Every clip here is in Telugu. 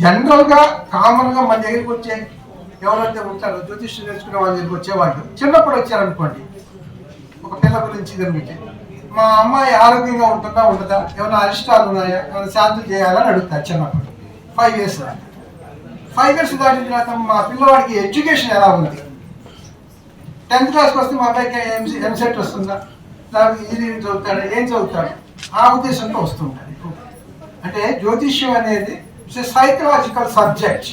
జనరల్గా కామన్గా మన దగ్గరికి వచ్చే ఎవరైతే ఉంటారో జ్యోతిష్యం నేర్చుకునే వాళ్ళ దగ్గరికి వచ్చేవాళ్ళు చిన్నప్పుడు వచ్చారనుకోండి, ఒక పిల్ల గురించి కనిపించి మా అమ్మాయి ఆరోగ్యంగా ఉంటుందా ఉండదా, ఏమైనా అరిష్టాలు ఉన్నాయా, ఏమైనా శాంతులు చేయాలని అడుగుతారు చిన్నప్పుడు. 5 years దాకా 5 years దాటిన తర్వాత మా పిల్లవాడికి ఎడ్యుకేషన్ ఎలా ఉంది, 10th క్లాస్కి వస్తే మా అబ్బాయికి ఎంసెట్ వస్తుందా, లేకపోతే ఇంజనీరింగ్ చదువుతాడు, ఏం చదువుతాడు, ఆ ఉద్దేశంతో వస్తుంటాడు. అంటే జ్యోతిష్యం అనేది సైకలాజికల్ సబ్జెక్ట్,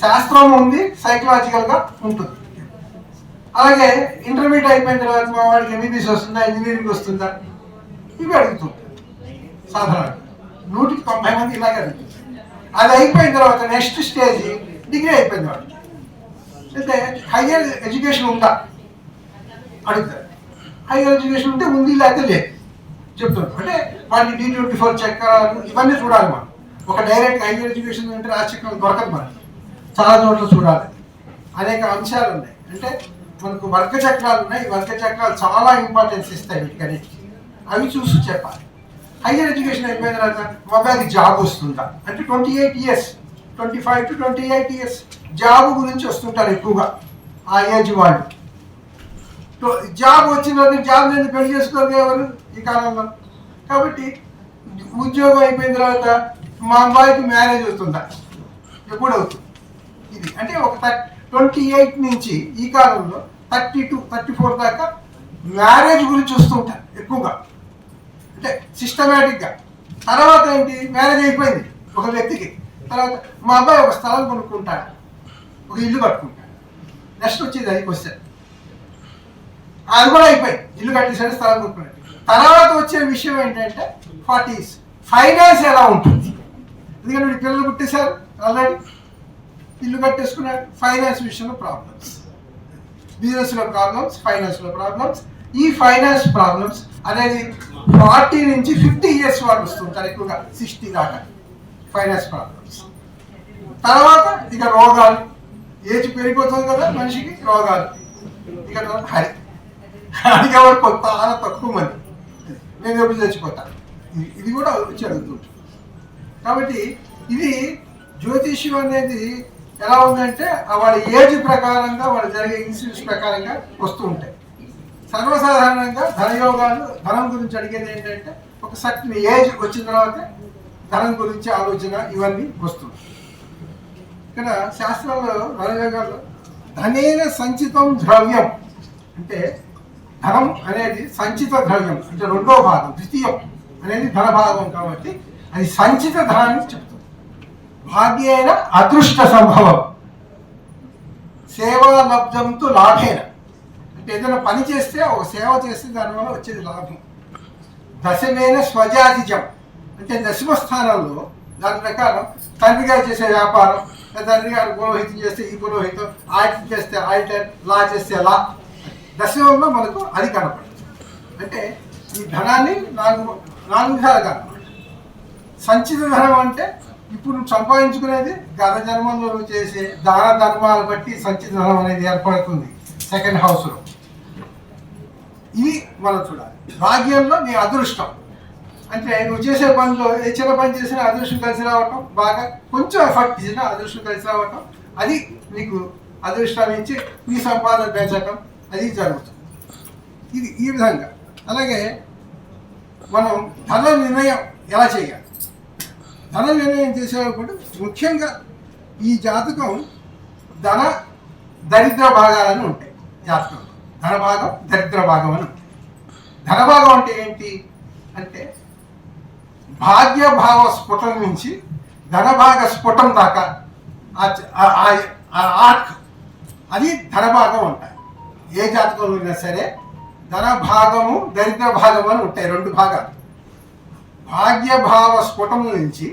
శాస్త్రం ఉంది, సైకలాజికల్గా ఉంటుంది. అలాగే ఇంటర్మీడియట్ అయిపోయిన తర్వాత మా వాడికి ఎంబీబీఎస్ వస్తుందా, ఇంజనీరింగ్ వస్తుందా, ఇవి అడుగుతుంటారు. సాధారణంగా 190 మంది ఇలాగే అడుగుతుంది. అది అయిపోయిన తర్వాత నెక్స్ట్ స్టేజ్ డిగ్రీ అయిపోయింది వాడికి, అయితే హైయర్ ఎడ్యుకేషన్ ఉందా అడుగుతారు. హైయర్ ఎడ్యుకేషన్ ఉంటే ఉంది, లేకపోతే లేదు చెప్తున్నారు. అంటే వాటికి D24 చక్రాలు ఇవన్నీ చూడాలి మనం. ఒక డైరెక్ట్ హైయర్ ఎడ్యుకేషన్ అంటే ఆ చక్రాలు దొరకదు మనకి, చాలా చోట్ల చూడాలి. అనేక అంశాలు ఉన్నాయి. అంటే మనకు వర్గ చక్రాలు ఉన్నాయి, వర్గ చక్రాలు చాలా ఇంపార్టెన్స్ ఇస్తాయి వీటికన్నిటికి, అవి చూసి చెప్పాలి. హైయర్ ఎడ్యుకేషన్ అయిపోయిన తర్వాత మొబైల్కి జాబ్ వస్తుందా అంటే 28 years 25 to 28 years జాబ్ గురించి వస్తుంటారు ఎక్కువగా ఆ ఏజ్ వాళ్ళు. జాబ్ వచ్చిన తర్వాత జాబ్ నేను పెళ్లి చేసుకోరు ఎవరు ఈ కాలంలో. కాబట్టి ఉద్యోగం అయిపోయిన తర్వాత మా అబ్బాయికి మ్యారేజ్ అవుతుందా, ఎప్పుడు అవుతుంది ఇది అంటే ఒక 28 నుంచి ఈ కాలంలో 32 34 దాకా మ్యారేజ్ గురించి వస్తుంటారు ఎక్కువగా, అంటే సిస్టమేటిక్గా. తర్వాత ఏంటి, మ్యారేజ్ అయిపోయింది ఒక వ్యక్తికి, తర్వాత మా అబ్బాయి ఒక స్థలం కొనుక్కుంటాడు, ఒక ఇల్లు కట్టుకుంటాడు. నెక్స్ట్ వచ్చేది అది క్వశ్చన్, అది కూడా అయిపోయింది, ఇల్లు కట్టేసాడు, స్థలం కొనుక్కున్నాడు. తర్వాత వచ్చే విషయం ఏంటంటే 40s ఫైనాన్స్ ఎలా ఉంటుంది. ఎందుకంటే పిల్లలు పుట్టేశారు, ఆల్రెడీ ఇల్లు కట్టేసుకున్నాడు, ఫైనాన్స్ విషయంలో ప్రాబ్లమ్స్, బిజినెస్లో ప్రాబ్లమ్స్, ఫైనాన్స్లో ప్రాబ్లమ్స్. ఈ ఫైనాన్స్ ప్రాబ్లమ్స్ అనేది 40 నుంచి 50 years వాళ్ళు వస్తుంటారు, ఎక్కువగా 60 దాకా ఫైనాన్స్ ప్రాబ్లమ్స్. తర్వాత ఇక రోగాలు, ఏజ్ పెరిగిపోతుంది కదా మనిషికి, రోగాలు. ఇక తర్వాత హరికి ఎవరు కొత్త చాలా తక్కువ మంది, నేను ఎప్పుడు చచ్చిపోతాను, ఇది కూడా వచ్చి అడుగుతుంటాను. కాబట్టి ఇది జ్యోతిష్యం అనేది ఎలా ఉందంటే వాళ్ళ ఏజ్ ప్రకారంగా, వాళ్ళు జరిగే ఇన్సిడెంట్స్ ప్రకారంగా వస్తూ ఉంటాయి. సర్వసాధారణంగా ధనయోగాలు, ధనం గురించి అడిగేది ఏంటంటే ఒక సర్టన్ ఏజ్ వచ్చిన తర్వాత ధనం గురించి ఆలోచన ఇవన్నీ వస్తుంది. ఇక్కడ శాస్త్రంలో ధనయోగాల్లో ధనేన సంచితం ద్రవ్యం అంటే ధనం అనేది సంచిత ద్రవ్యం, అంటే రెండో భాగం, ద్వితీయం అనేది ధన భాగం కాబట్టి అది సంచిత ధనాన్ని చెప్తుంది. భాగ్యేన అదృష్ట సంభవం, సేవా లబ్ధంతో లాభేన అంటే ఏదైనా పని చేస్తే, ఒక సేవ చేస్తే దానివల్ల వచ్చేది లాభం. దశమేన స్వజాతిజం అంటే దశమ స్థానంలో దాని ప్రకారం తండ్రి గారు చేసే వ్యాపారం, తండ్రి గారు పురోహితం చేస్తే ఈ పురోహితం, ఆడిట్ చేస్తే ఆడిటర్, లా చేస్తే లా, దశమంలో మనకు అది కనపడుతుంది. అంటే ఈ ధనాన్ని నాలుగు విధాలుగా కనపడుతుంది. సంచిత ధనం అంటే ఇప్పుడు సంపాదించుకునేది గత జన్మంలో చేసే దాన ధర్మాలు బట్టి సంచిత ధనం అనేది ఏర్పడుతుంది సెకండ్ హౌస్లో. ఇది మనం చూడాలి. భాగ్యంలో నీ అదృష్టం అంటే నువ్వు చేసే పనిలో ఏ చిన్న పని చేసినా అదృష్టం కలిసి రావటం, బాగా కొంచెం ఎఫర్ట్ చేసినా అదృష్టం కలిసి రావటం, అది నీకు అదృష్టాన్ని ఇచ్చి నీ సంపాదన పెంచటం, అది జరుగుతుంది. ఇది ఈ విధంగా. అలాగే మనం ధన నిర్ణయం ఎలా చేయాలి, ధన నిర్ణయం చేసేటప్పుడు ముఖ్యంగా ఈ జాతకం ధన దరిద్ర భాగాలని ఉంటాయి. జాతకంలో ధన భాగం, దరిద్ర భాగం అని ఉంటాయి. ధన భాగం అంటే ఏంటి అంటే భాగ్యభావ స్ఫుటం నుంచి ధనభాగ స్ఫుటం దాకా ఆర్క్, అది ధనభాగం ఉంటాయి. ఏ జాతకంలో ఉన్నా సరే ధన భాగము, దరిద్ర భాగము అని ఉంటాయి, 2 భాగాలు. భాగ్యభావ స్ఫుటం నుంచి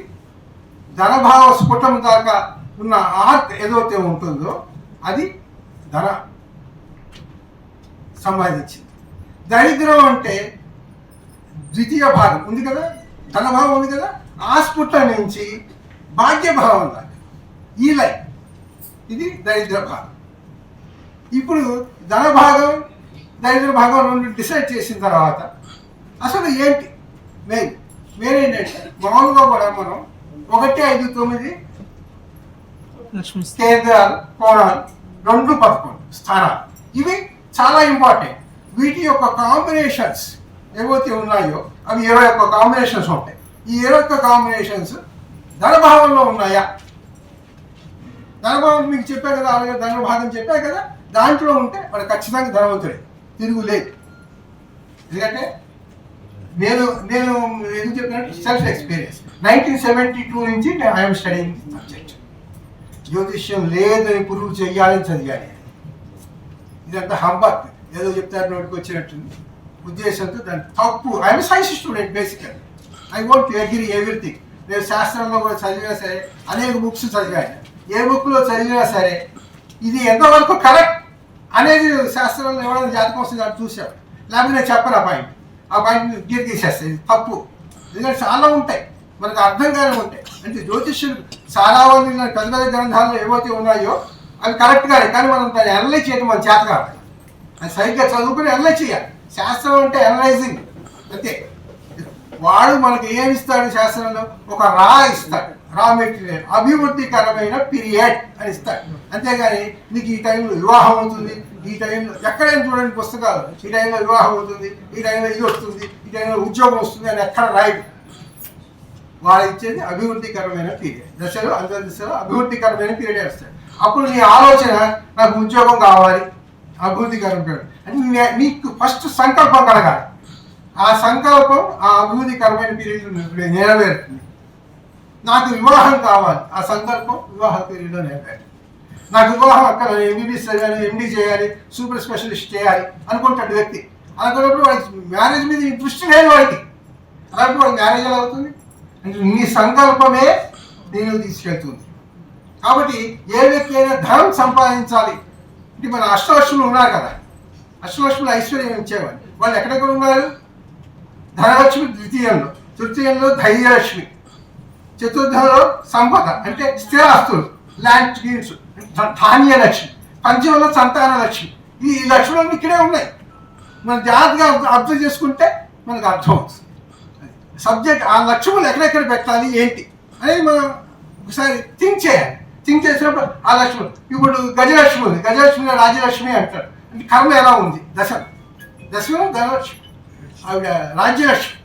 ధనభావ స్ఫుటం దాకా ఉన్న ఆర్క్ ఏదైతే ఉంటుందో అది ధన సంపాదించింది. దరిద్రం అంటే ద్వితీయ భాగం ఉంది కదా, ధనభావం ఉంది కదా, ఆ స్ఫుటం నుంచి భాగ్యభావం దాకా ఈ లైన్, ఇది దరిద్ర భాగం. ఇప్పుడు ధన భాగం, దరిద్ర భాగం 2 డిసైడ్ చేసిన తర్వాత అసలు ఏంటి మెయిన్ ఏంటంటే మామూలుగా కూడా మనం 1, 5, 9 కేంద్రాలు, కోణాలు, 2 11 స్థానాలు. ఇవి చాలా ఇంపార్టెంట్. వీటి యొక్క కాంబినేషన్స్ ఏవైతే ఉన్నాయో అవి 21 కాంబినేషన్స్ ఉంటాయి. ఈ 21 కాంబినేషన్స్ ధనభావంలో ఉన్నాయా? ధనభావం మీకు చెప్పా కదా, అలాగే ధనభాగం చెప్పా కదా, దాంట్లో ఉంటే వాడు ఖచ్చితంగా ధనవంతుడే, తిరుగులేదు. ఎందుకంటే నేను ఎందుకు చెప్పినట్టు సెల్ఫ్ ఎక్స్పీరియన్స్. 1972 నుంచి ఐఎమ్ స్టడీయింగ్ సబ్జెక్ట్. జ్యోతిష్యం లేదని ప్రూవ్ చెయ్యాలని చదివాను. ఇదంతా హంబక్, ఏదో చెప్తారు నోటికి వచ్చినట్టుంది ఉద్దేశంతో. దాని తప్పు. ఐఎమ్ సైన్స్ స్టూడెంట్ బేసికల్. I want to agree everything. నేను శాస్త్రంలో కూడా చదివినా సరే, అనేక బుక్స్ చదివాను. ఏ బుక్లో చదివినా సరే ఇది ఎంతవరకు కరెక్ట్ అనేది శాస్త్రంలో ఎవరైనా జాతకం వస్తుంది అది చూసాం. లేకపోతే నేను చెప్పను ఆ పాయింట్ గీర్ తీసేస్తాయి. ఇది తప్పు. ఎందుకంటే చాలా ఉంటాయి మనకు అర్థం కాని ఉంటాయి. అంటే జ్యోతిష్యులు చాలా మంది పెద్ద పెద్ద గ్రంథాల్లో ఏవైతే ఉన్నాయో అవి కరెక్ట్గానే, కానీ మనం దాన్ని అనలైజ్ చేయడం మన చేత కాదు. అది సరిగ్గా చదువుకుని అనలైజ్ చేయాలి. శాస్త్రం అంటే అనలైజింగ్ అంతే. వాడు మనకి ఏమి ఇస్తాడు శాస్త్రంలో? ఒక రా ఇస్తాడు, రా మెటీరియల్, అభివృద్ధికరమైన పీరియడ్ అని ఇస్తాడు. అంతేగాని నీకు ఈ టైంలో వివాహం అవుతుంది, ఈ టైంలో ఎక్కడైనా చూడండి పుస్తకాలు, ఈ టైంలో వివాహం అవుతుంది, ఈ టైంలో ఇది వస్తుంది, ఈ టైంలో ఉద్యోగం వస్తుంది అని ఎక్కడ రాయడు. వాడు ఇచ్చేది అభివృద్ధికరమైన పీరియడ్. దశలో అంతర్దశలో అభివృద్ధికరమైన పీరియడ్ వస్తాడు. అప్పుడు నీ ఆలోచన నాకు ఉద్యోగం కావాలి, అభివృద్ధికరమైన అంటే నీకు ఫస్ట్ సంకల్పం కలగాలి. ఆ సంకల్పం ఆ అభివృద్ధికరమైన పీరియడ్ నెరవేరుతుంది. నాకు వివాహం కావాలి, ఆ సంకల్పం వివాహ పీరియడ్లో నెరవేరుతుంది. నాకు వివాహం అక్కడ ఎంబీబీఎస్ చేయాలి, ఎండీ చేయాలి, సూపర్ స్పెషలిస్ట్ చేయాలి అనుకుంటాడు వ్యక్తి. అనుకున్నప్పుడు వాడికి మ్యారేజ్ మీద దృష్టి లేదు వాడికి. అలాంటి వాడికి మ్యారేజ్ ఎలా అవుతుంది? అంటే నీ సంకల్పమే నేను తీసుకెళ్తుంది. కాబట్టి ఏ వ్యక్తి అయినా ధనం సంపాదించాలి అంటే మన అష్టలక్ష్ములు ఉన్నారు కదా, అష్టలక్ష్ములు ఐశ్వర్యం ఇచ్చేవాళ్ళు. వాళ్ళు ఎక్కడెక్కడ ఉన్నారు? ధనలక్ష్మి ద్వితీయంలో, తృతీయంలో ధైర్యలక్ష్మి, చతుర్థంలో సంపద అంటే స్థిరాస్తులు, ల్యాండ్ స్కీమ్స్, ధాన్యలక్ష్మి, పంచమంలో సంతాన లక్ష్మి. ఈ లక్ష్ములన్నీ ఇక్కడే ఉన్నాయి. మన జాగ్రత్తగా అబ్జర్వ్ చేసుకుంటే మనకు అర్థం అవుతుంది. సబ్జెక్ట్ ఆ లక్ష్ములు ఎక్కడెక్కడ పెట్టాలి ఏంటి అనేది మనం ఒకసారి థింక్ చేయాలి. థింక్ చేసినప్పుడు ఆ లక్ష్ములు, ఇప్పుడు గజలక్ష్మి ఉంది, గజలక్ష్మి రాజ్యలక్ష్మి అంటారు. అంటే కర్మ ఎలా ఉంది? దశలో ధనలక్ష్మి, ఆవిడ రాజ్యలక్ష్మి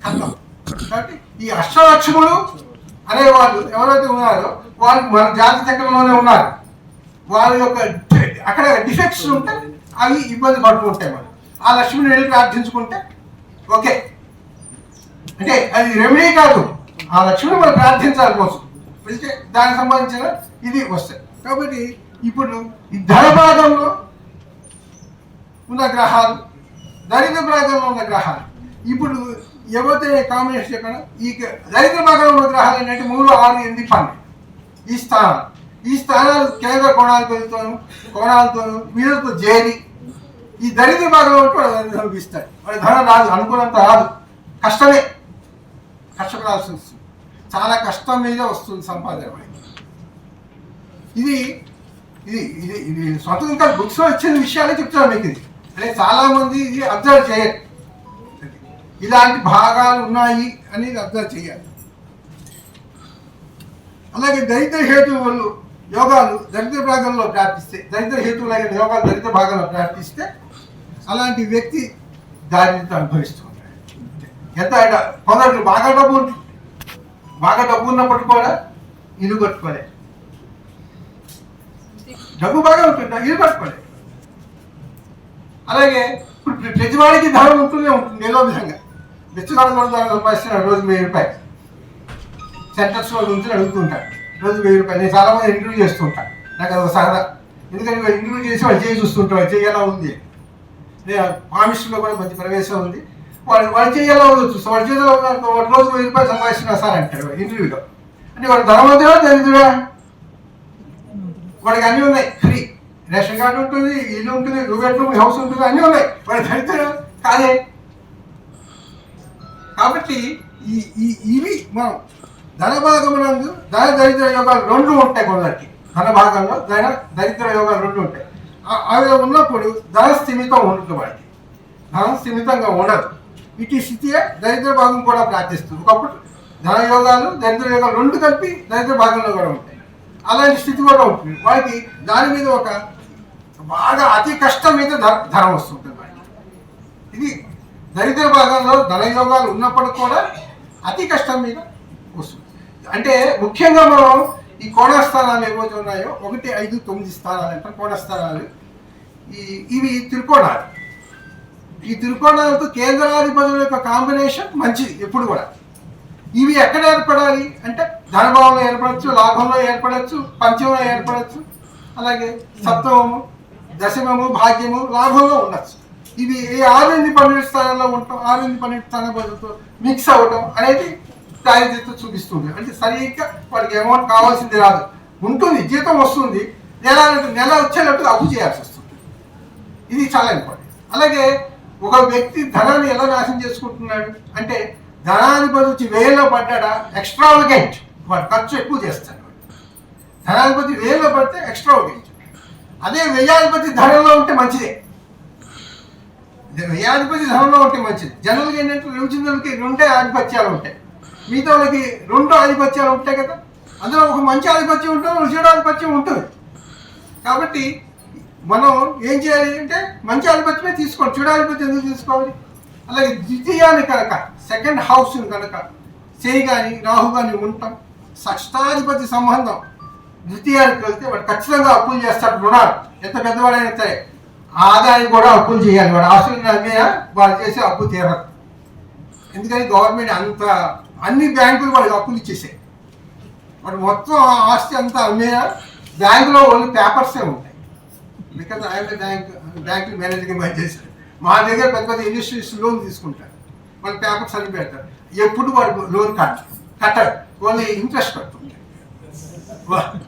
కర్మ. కాబట్టి ఈ అష్టలక్ష్ములు అనేవాళ్ళు ఎవరైతే ఉన్నారో వాళ్ళు మన జాతి చక్రంలోనే ఉన్నారు. వాళ్ళ యొక్క అక్కడ డిఫెక్ట్స్ ఉంటే అవి ఇబ్బంది పడుతూ ఉంటాయి. మనం ఆ లక్ష్మిని వెళ్ళి ప్రార్థించుకుంటే ఓకే. అంటే అది రెమెడీ కాదు, ఆ లక్ష్మిని మనం ప్రార్థించాలి కోసం వెళ్తే దానికి సంబంధించిన ఇది వస్తాయి. కాబట్టి ఇప్పుడు ఈ ధన భాగంలో ఉన్న గ్రహాలు, దరిద్ర భాగంలో ఉన్న గ్రహాలు, ఇప్పుడు ఎవరైతే కాంబినేషన్ చెప్పానో ఈ దరిద్ర భాగంలో ఉన్న గ్రహాలు ఏంటంటే 3, 6, 8, 12 ఈ స్థానాలు కేంద్ర కోణాలతోనూ వీళ్ళతో చేరి ఈ దరిద్ర భాగంలో ఉంటే వాడు అనుభవిస్తాడు. వాడి ధనం రాదు, అనుకున్నంత రాదు, కష్టపడాల్సి వస్తుంది. చాలా కష్టం మీద వస్తుంది సంపాదన. ఇది ఇది ఇది ఇది సొంతం ఇంకా బుక్స్లో వచ్చిన విషయాలే చెప్తాను మీకు. ఇది అంటే చాలామంది ఇది అబ్జర్వ్ చేయరు. ఇలాంటి భాగాలు ఉన్నాయి అనేది అబ్జర్వ్ చేయాలి. అలాగే దరిద్ర హేతువులు యోగాలు దరిద్ర భాగంలో ప్రార్థిస్తే, దరిద్ర హేతువులైన యోగాలు దరిద్ర భాగంలో ప్రార్థిస్తే అలాంటి వ్యక్తి దారిద్ర్యం అనుభవిస్తూ ఉంటాడు. ఎంత కొందరికి బాగా డబ్బు ఉన్నప్పటికీ కూడా ఇల్లు కట్టుకోలేదు. డబ్బు బాగా ఉంటుంది, ఇల్లు కట్టుకోలేదు. అలాగే ఇప్పుడు ప్రతివాడికి ధనం ఉంటుంది ఏదో విధంగా. బిచ్చగాడు కూడా ధనం సంపాదిస్తున్నాడు, రోజు 1000 రూపాయలు. సెంటర్స్లో నుంచి అడుగుతుంటాడు, రోజు 1000 రూపాయలు. నేను చాలామంది ఇంటర్వ్యూ చేస్తుంటాను, నాకు అది సరదా. ఎందుకంటే వాళ్ళు ఇంటర్వ్యూ చేసి వాళ్ళు చేయి చూస్తుంటారు, చేయి ఎలా ఉంది. నేను పామిస్టులో కూడా మంచి ప్రవేశం ఉంది, వాళ్ళు చేయాలో చూస్తాం. వాడు చేతిలో వాడు రోజు 1000 రూపాయలు సంపాదిస్తున్నా సార్ అంటాడు ఇంటర్వ్యూలో. అంటే వాడు ధనవంతుడా దరిద్రుడా? వాడికి అన్నీ ఉన్నాయి, ఫ్రీ రేషన్ కార్డు ఉంటుంది, ఇల్లు ఉంటుంది, 2 బెడ్రూమ్ హౌస్ ఉంటుంది, అన్నీ ఉన్నాయి. వాడు దరిద్రుడు కాదే. కాబట్టి ఇవి మనం ధన భాగమునందు ధన దరిద్ర యోగాలు 2 ఉంటాయి. కొందరికి ధన భాగంలో దరిద్ర యోగాలు 2 ఉంటాయి. అవి ఉన్నప్పుడు ధన స్థిమితం ఉంటుంది. వాడికి ధనం స్థిమితంగా ఉండదు. ఇటు స్థితియే దరిద్ర భాగం కూడా ప్రార్థిస్తుంది. ఒకప్పుడు ధన యోగాలు దరిద్ర యోగాలు 2 కలిపి దరిద్ర భాగంలో కూడా ఉంటాయి. అలాంటి స్థితి కూడా ఉంటుంది. వాడికి దాని మీద ఒక బాగా అతి కష్టం మీద ధనం వస్తుంటుంది వాడికి. ఇది దరిద్ర భాగంలో ధనయోగాలు ఉన్నప్పుడు కూడా అతి కష్టం మీద వస్తుంది. అంటే ముఖ్యంగా మనం ఈ కోణస్థానాలు ఏవైతే ఉన్నాయో 1, 5, 9 స్థానాలు అంటారు కోణస్థానాలు. ఇవి త్రికోణాలు. ఈ త్రికోణాలతో కేంద్రాధిపతుల యొక్క కాంబినేషన్ మంచిది ఎప్పుడు కూడా. ఇవి ఎక్కడ ఏర్పడాలి అంటే ధనభావంలో ఏర్పడచ్చు, లాభంలో ఏర్పడచ్చు, పంచమంలో ఏర్పడచ్చు, అలాగే సప్తమము, దశమము, భాగ్యము, లాభంలో ఉండొచ్చు. ఇవి 6, 12 స్థానాల్లో ఉండటం, 6, 12 స్థానాలతో మిక్స్ అవ్వటం అనేది దారిద్ర్యత చూపిస్తుంది. అంటే సరిగ్గా వాడికి అమౌంట్ కావాల్సింది రాదు, ఉంటుంది, జీతం వస్తుంది, నెల వచ్చేటట్టు అప్పు చేయాల్సి వస్తుంది. ఇది చాలా ఇంపార్టెంట్. అలాగే ఒక వ్యక్తి ధనాన్ని ఎలా నాశనం చేసుకుంటున్నాడు అంటే ధనాధిపతి వచ్చి వేలలో పడ్డా ఎక్స్ట్రావగెంట్, వాడు ఖర్చు ఎక్కువ చేస్తాడు. ధనాధిపతి వేలలో పడితే ఎక్స్ట్రావగెంట్. అదే వ్యయాధిపతి ధనంలో ఉంటే మంచిదే. వ్యయాధిపతి ధనంలో ఉంటే మంచిది. జనరల్గా ఏంటంటే రుచితులకి 2 ఆధిపత్యాలు ఉంటాయి, మిగతా వాళ్ళకి 2 ఆధిపత్యాలు ఉంటాయి కదా. అందులో ఒక మంచి ఆధిపత్యం ఉంటుంది, ఒక చెడు ఆధిపత్యం ఉంటుంది. కాబట్టి మనం ఏం చేయాలి అంటే మంచి ఆధిపత్యమే తీసుకోండి, చెడు ఆధిపత్యం ఎందుకు తీసుకోవాలి. అలాగే ద్వితీయాన్ని కనుక సెకండ్ హౌస్ని కనుక చేయి కానీ రాహు కానీ ఉంటాం, షష్టాధిపతి సంబంధం ద్వితీయానికి వెళ్తే వాడు ఖచ్చితంగా అప్పులు చేస్తాడు. రుణాలు ఎంత పెద్దవాడైనా సరే ఆదాయం కూడా అప్పులు చేయాలి. వాడు ఆస్తులు అమ్మినా వాడు చేసే అప్పు తీరదు. ఎందుకని గవర్నమెంట్ అంత అన్ని బ్యాంకులు వాడికి అప్పులు ఇచ్చేసాయి. వాడు మొత్తం ఆస్తి అంతా అమ్మినా బ్యాంకులో ఓన్లీ పేపర్సే ఉంటాయి. బికాజ్ ఆయన బ్యాంకులు మేనేజ్గా పనిచేశారు. మా దగ్గర పెద్ద పెద్ద ఇండస్ట్రీస్ లోన్ తీసుకుంటారు, వాళ్ళు పేపర్స్ అని పెడతారు. ఎప్పుడు వాడు లోన్ కట్టరు, ఓన్లీ ఇంట్రెస్ట్ కడుతుంటారు.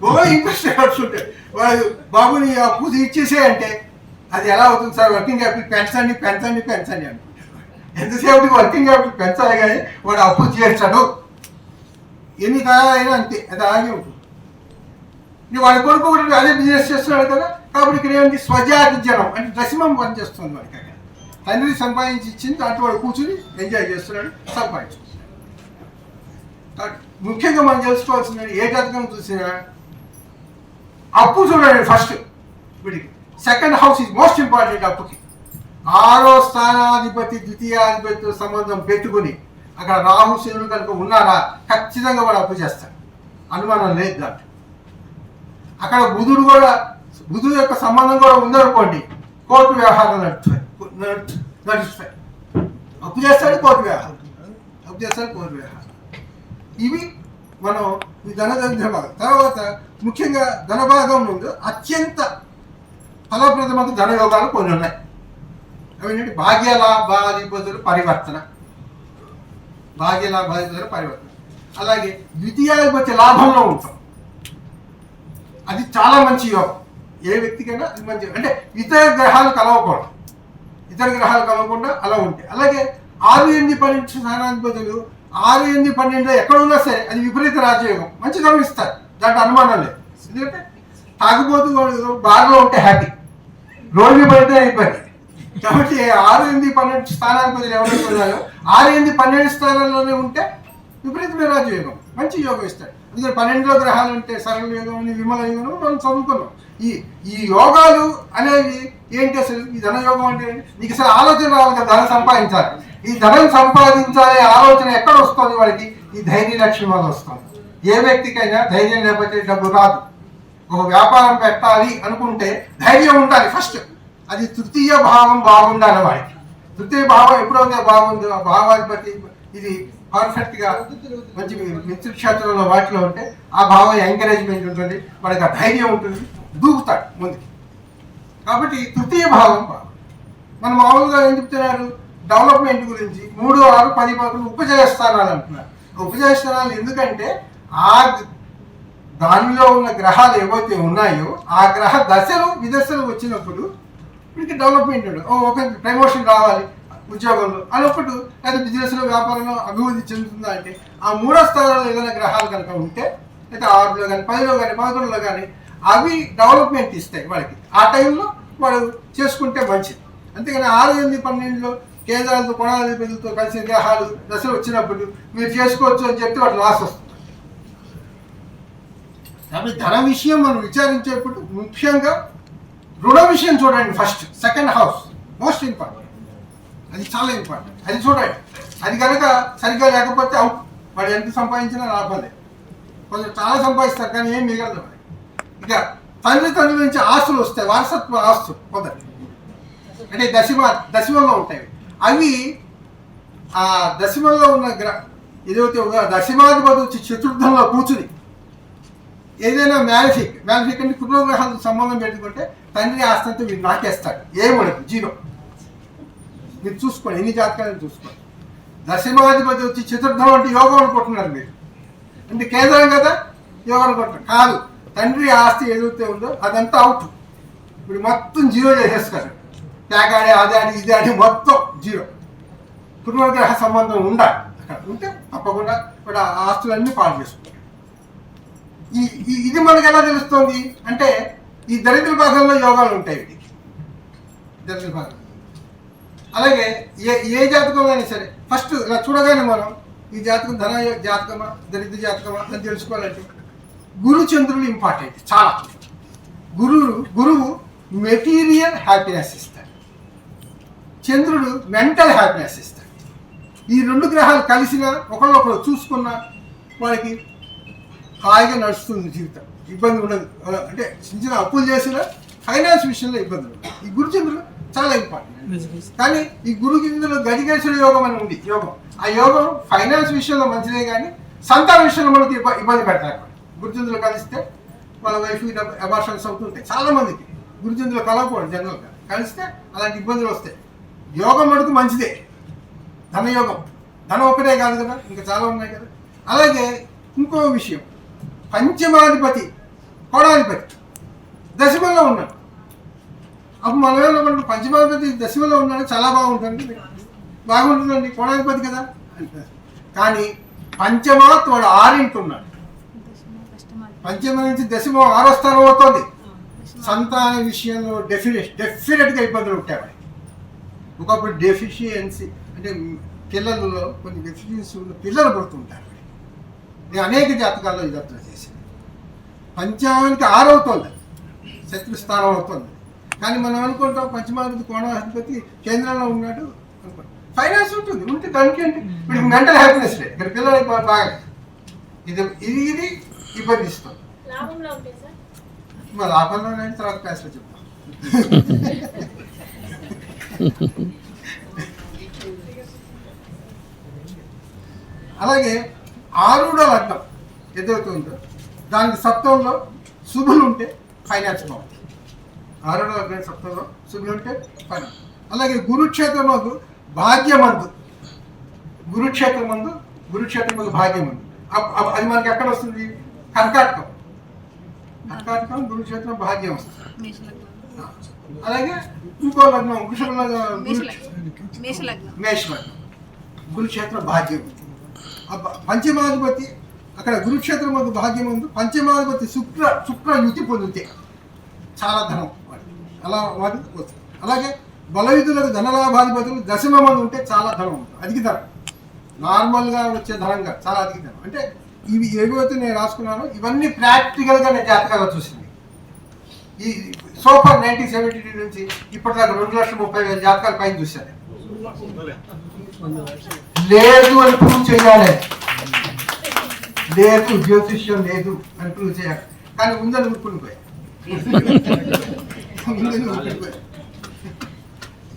ఓన్లీ ఇంట్రెస్ట్ కడుతుంటారు. వాడు బాబుని అప్పు ఇచ్చేసే అంటే అది ఎలా అవుతుంది సార్, వర్కింగ్ క్యాపిటల్ పెంచండి అంటుంటారు. ఎంతసేపు వర్కింగ్ క్యాపిటల్ పెంచాలి కానీ వాడు అప్పు చేర్చాడు. ఎన్ని కాలాలైనా అంతే, అది ఆగి ఉంటుంది. వాడి కొడుకు కూడా అదే బిజినెస్ చేస్తున్నాడు కదా. కాబట్టి ఇక్కడ ఏంటి స్వజాతి జనం అంటే దశమం పనిచేస్తుంది వాడికి. అక్కడ తండ్రి సంపాదించి ఇచ్చింది దాంట్లో వాడు కూర్చుని ఎంజాయ్ చేస్తున్నాడు, సంపాదించుకుంటున్నాడు. ముఖ్యంగా మనం తెలుసుకోవాల్సింది ఏ జాతకం చూసినా అప్పు చూడండి ఫస్ట్ వీడికి. Second house is most important అప్పుకి. 6వ స్థానాధిపతి ద్వితీయాధిపతితో సంబంధం పెట్టుకుని అక్కడ రాహు శనులు కనుక ఉన్నారా ఖచ్చితంగా వాడు అప్పు చేస్తాడు, అనుమానం లేదు దాంట్లో. అక్కడ బుధుడు యొక్క సంబంధం కూడా ఉందనుకోండి, కోర్టు వ్యవహారాలు నడుస్తాయి. అప్పు చేస్తాడు కోర్టు వ్యవహారం. ఇవి మనం ఈ ధనదరిద్ర భాగం. తర్వాత ముఖ్యంగా ధనభాగం ముందు అత్యంత ఫలప్రదమైన ధనయోగాలు కొన్ని ఉన్నాయి. అవి ఏంటంటే భాగ్యలాభాధిపతుల పరివర్తన. అలాగే ద్వితీయాధిపతి లాభంలో ఉంటాం, అది చాలా మంచి యోగం. ఏ వ్యక్తికైనా అది మంచి. అంటే ఇతర గ్రహాలు కలవకుండా అలా ఉంటాయి. అలాగే 6, 8, 12 స్థానాధిపతులు 6, 8, 12 ఎక్కడ ఉన్నా సరే అది విపరీత రాజయోగం, మంచి గమనిస్తారు, దాంట్లో అనుమానం లేదు. ఎందుకంటే తాగుబోతు బాగా ఉంటే హ్యాపీ, రోడ్డు మీద పడితే అయిపోయింది. కాబట్టి 6, 8, 12 స్థానాధిపతులు ఎవరైతే ఉన్నాయో 6, 8, 12 స్థానాల్లోనే ఉంటే విపరీతమైన రాజయోగం, మంచి యోగం ఇస్తాడు. అందుకని 12లో గ్రహాలు ఉంటే సరళ యోగం అని విమల యోగం మనం చదువుకున్నాం. ఈ యోగాలు అనేవి ఏంటి అసలు? ఈ ధనయోగం అంటే నీకు అసలు ఆలోచన రావాలి కదా, ధనం సంపాదించాలి. ఈ ధనం సంపాదించాలనే ఆలోచన ఎక్కడ వస్తుంది వాడికి? ఈ ధైర్య లక్ష్యం వల్ల వస్తుంది. ఏ వ్యక్తికైనా ధైర్యం లేకపోతే డబ్బు రాదు. ఒక వ్యాపారం పెట్టాలి అనుకుంటే ధైర్యం ఉండాలి ఫస్ట్. అది తృతీయ భావం బాగుండాలి వాడికి. తృతీయ భావం ఎప్పుడైతే బాగుందో ఆ భావాధిపతి ఇది పర్ఫెక్ట్గా మంచి మిత్రక్షేత్రంలో వాటిలో ఉంటే ఆ భావం ఎంకరేజ్మెంట్ ఉంటుంది, వాడికి ఆ ధైర్యం ఉంటుంది, దూకుతాడు ముందుకి. కాబట్టి తృతీయ భావం మనం మామూలుగా ఏం చెప్తున్నారు డెవలప్మెంట్ గురించి 3, 6, 10, 11 ఉపజయ స్థానాలు అంటున్నారు. ఉపజయ స్థానాలు ఎందుకంటే ఆ దానిలో ఉన్న గ్రహాలు ఏవైతే ఉన్నాయో ఆ గ్రహ దశలు విదశలు వచ్చినప్పుడు వీడికి డెవలప్మెంట్ ఒక ప్రమోషన్ రావాలి ఉద్యోగంలో అన్నప్పుడు, లేదా బిజినెస్లో వ్యాపారంలో అభివృద్ధి చెందుతుందా అంటే ఆ 3వ స్థానంలో ఏదైనా గ్రహాలు కనుక ఉంటే, లేదా 6లో కానీ 10లో కానీ 11లో కానీ అవి డెవలప్మెంట్ ఇస్తాయి వాడికి. ఆ టైంలో వాడు చేసుకుంటే మంచిది. అంతేగాని 6, 8, 12లో కేంద్రాలతో కోణాధిపతులతో కలిసి గ్రహాలు దశలు వచ్చినప్పుడు మీరు చేసుకోవచ్చు అని చెప్తే వాడు లాస్ వస్తుంది. కాబట్టి ధన విషయం మనం విచారించేప్పుడు ముఖ్యంగా రుణ విషయం చూడండి. First second house most important, అది చాలా ఇంపార్టెంట్. అది చూడండి. అది కనుక సరిగ్గా లేకపోతే అవుట్. వాడు ఎంత సంపాదించినా లాభం లేదు. కొంచెం చాలా సంపాదిస్తారు కానీ ఏం మిగలదు. ఇక తండ్రి నుంచి ఆస్తులు వస్తాయి, వారసత్వ ఆస్తులు కొందరు, అంటే దశమంలో ఉంటాయి. అవి ఆ దశమంలో ఉన్న ఏదైతే దశమాధిపతి వచ్చి చతుర్థంలో కూర్చుని ఏదైనా మ్యాలిఫిక్ అంటే కుటుంబగ్రహాలతో సంబంధం పెట్టుకుంటే తండ్రి ఆస్తంతో మీరు నాకేస్తాడు. ఏమడదు, జీరో. మీరు చూసుకోండి, ఎన్ని జాతకాలను చూసుకోండి. దశమాధిపతి వచ్చి చతుర్థం అంటే యోగం అనుకుంటున్నారు మీరు, అంటే కేంద్రం కదా యోగం అనుకుంటున్నారు. కాదు, తండ్రి ఆస్తి ఏదైతే ఉందో అదంతా అవుట్. ఇప్పుడు మొత్తం జీరో చేసేస్తారు. త్యాగాడి అది అని ఇది అని మొత్తం జీరో. కుటుంబగ్రహ సంబంధం ఉండాలి. అక్కడ ఉంటే తప్పకుండా ఇప్పుడు ఆ ఆస్తులన్నీ పాడు చేసుకుంటారు. ఇది మనకు ఎలా తెలుస్తుంది అంటే ఈ దరిద్ర భాగంలో యోగాలు ఉంటాయి. వీటికి దరిద్ర భాగం. అలాగే ఏ జాతకం అయినా సరే ఫస్ట్ ఇలా చూడగానే మనం ఈ జాతకం ధన జాతకమా దరిద్ర జాతకమా అని తెలుసుకోవాలంటే గురు చంద్రులు ఇంపార్టెంట్ చాలా. గురువు మెటీరియల్ హ్యాపీనెస్ ఇస్తాడు, చంద్రుడు మెంటల్ హ్యాపీనెస్ ఇస్తాడు. ఈ రెండు గ్రహాలు కలిసినా ఒకళ్ళొకరు చూసుకున్నా వాడికి హాయిగా నడుస్తుంది జీవితం, ఇబ్బంది ఉండదు. అంటే చిన్న అప్పులు చేసినా ఫైనాన్స్ విషయంలో ఇబ్బంది ఉండదు. ఈ గురుచంద్రుడు చాలా ఇంపార్టెంట్. కానీ ఈ గురుచంద్రుడు గజకేశ్వర యోగం అని ఉంది యోగం. ఆ యోగం ఫైనాన్స్ విషయంలో మంచిదే కానీ సంతాన విషయంలో మనకి ఇబ్బంది పెడతారు. గురుచంద్రులు కలిస్తే వాళ్ళ వైఫ్ అబార్షన్స్ అవుతుంటాయి చాలా మందికి. గురుచంద్రులు కలవకూడదు జనరల్గా, కలిస్తే అలాంటి ఇబ్బందులు వస్తాయి. యోగం మనకు మంచిదే, ధనయోగం. ధనం ఒకటే కాదు కదా, ఇంకా చాలా ఉన్నాయి కదా. అలాగే ఇంకో విషయం, పంచమాధిపతి కోణాధిపతి దశమంలో ఉన్నాడు. అప్పుడు మనం ఏమన్నా పంచమాధిపతి దశమంలో ఉన్నాడు చాలా బాగుంటుందండి కోణాధిపతి కదా అంటారు. కానీ పంచమాత్ వాడు 6 ఉన్నాడు. పంచమ నుంచి దశమ 6వ స్థానం అవుతుంది. సంతాన విషయంలో డెఫినెట్గా ఇబ్బందులు ఉంటాయి. ఒకప్పుడు డెఫిషియన్సీ అంటే పిల్లలలో కొన్ని డెఫిషియన్సీ ఉన్న పిల్లలు పడుతుంటారు. నేను అనేక జాతకాల్లో ఇది అర్థం చేశాను. పంచామానికి 6 అవుతుంది, శత్రుస్థానం అవుతుంది. కానీ మనం అనుకుంటాం పంచమాధిపతి కోణాధిపతి కేంద్రంలో ఉన్నాడు అనుకుంటాం. ఫైనాన్స్ ఉంటుంది, ఉంటే దానికి ఏంటి ఇప్పుడు మెంటల్ హ్యాపీనెస్ లేదు. ఇక్కడ పిల్లలు బాగా ఇది ఇబ్బంది ఇస్తాం. మా లాభంలో తర్వాత క్లాస్లో చెప్తాం. అలాగే 6వ లగ్నం ఏదైతే ఉందో దానికి సప్తంలో శుభులు ఉంటే ఫైనాన్స్ బాగుంటుంది. 6వ లగ్నం సప్తంలో శుభులు ఉంటే ఫైనాన్స్. అలాగే గురుక్షేత్రమందు భాగ్యమందు భాగ్యమందు అది మనకి ఎక్కడ వస్తుంది? కర్కాటకం గురుక్షేత్రం భాగ్యం వస్తుంది. అలాగే ఇంకో లగ్నం మేష లగ్నం గురుక్షేత్రం భాగ్యం. పంచమాధిపతి అక్కడ గురుక్షేత్రం మందు భాగ్యం ఉంది. పంచమాధిపతి శుక్ర యుతి పొందితే చాలా ధనం అలా వాటికి వస్తుంది. అలాగే బలయుతులకు ధనలాభాధిపతులు దశమ మంది ఉంటే చాలా ధనం ఉంటుంది. అధిక ధనం, నార్మల్గా వచ్చే ధనంగా చాలా అధిక ధనం. అంటే ఇవి ఏవైతే నేను రాసుకున్నానో ఇవన్నీ ప్రాక్టికల్గా నేను జాతకాలు చూసింది. ఈ సోఫర్ 1972 నుంచి ఇప్పటిదాకా 2,30,000 జాతకాల పైన చూశాను. లేదు అని ప్రూవ్ చేయాలి, లేదు జ్యోతిష్యం లేదు అని ప్రూవ్ చేయాలి. కానీ ఉందని ఊరుకుని పోయా.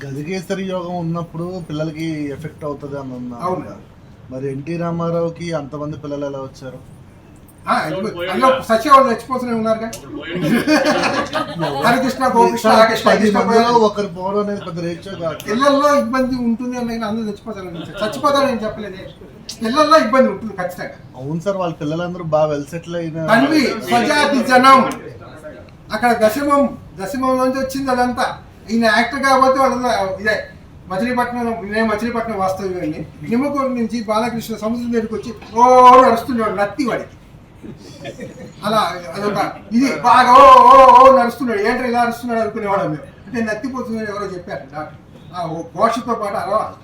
గజకేసరి యోగం ఉన్నప్పుడు పిల్లలకి ఎఫెక్ట్ అవుతుంది అని అన్నారు. మరి ఎన్టీ రామారావుకి అంతమంది పిల్లలు ఎలా వచ్చారు? సత్యవాళ్ళు చచ్చిపోతూనే ఉన్నారు. హరికృష్ణ గోకృష్ణ ఒకరు పోవడం అనేది పెద్ద రేచో కాదు. పిల్లల్లో ఇబ్బంది ఉంటుంది అని అందరూ చచ్చిపోతారని నేను చెప్పలేదు. పిల్లల్లో ఇబ్బంది ఉంటుంది ఖచ్చితంగా. అవును సార్, వాళ్ళ పిల్లలందరూ బాగా వెల్ సెటిల్ అయిన తండ్రి స్వజాతి జనం. అక్కడ దశమం నుంచి వచ్చింది అదంతా. ఈయన యాక్టర్ కాబట్టి వాళ్ళ ఇదే మచిలీపట్నం వాస్తవ్యాన్ని నిమ్మకూరు నుంచి బాలకృష్ణ సముద్రం దగ్గరికి వచ్చి ఓ నడుస్తున్నాడు, నత్తి వాడికి. అలా అదొక ఇది బాగా ఓ నడుస్తున్నాడు. ఏంటో ఇలా నడుస్తున్నాడు అనుకునేవాడు మేము. అంటే నత్తిపోతుందని ఎవరో చెప్పారు డాక్టర్. పోషతో పాటు అరవాలి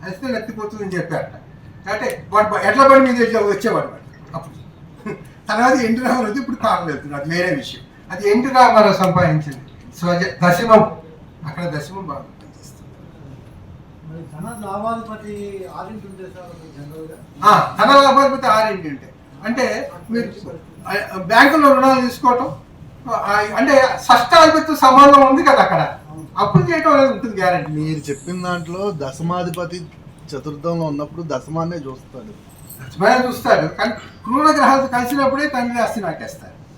అస్తే నత్తిపోతుందని చెప్పారట. అంటే వాడు ఎడ్ల బండి మీద వచ్చేవాడు వాడు. అప్పుడు తర్వాత ఎన్టీ రామారావు ఇప్పుడు కాలం వెళ్తుంది, అది వేరే విషయం. అది ఎన్టీ రామారావు సంపాదించింది దశమం, అక్కడ దశమం బాగా పనిచేస్తుంది. ధన లాభాధిపతి ఆరింటి ఉంటే సార్ జనరల్గా ధన లాభాధిపతి ఆరింటి ఉంటాయి. అంటే మీరు బ్యాంకులో రుణాలు తీసుకోవటం అంటే షష్టాధిపతి సమానం ఉంది కదా, అక్కడ అప్పులు చేయటం అనేది ఉంటుంది గ్యారెంటీ. మీరు చెప్పిన దాంట్లో దశమాధిపతి చతుర్థంలో ఉన్నప్పుడు దశమాన్నే చూస్తాడు, దశమాన్ని చూస్తాడు, కానీ క్రూర గ్రహాలు కలిసినప్పుడే తండ్రి ఆస్తి నాటేస్తారు.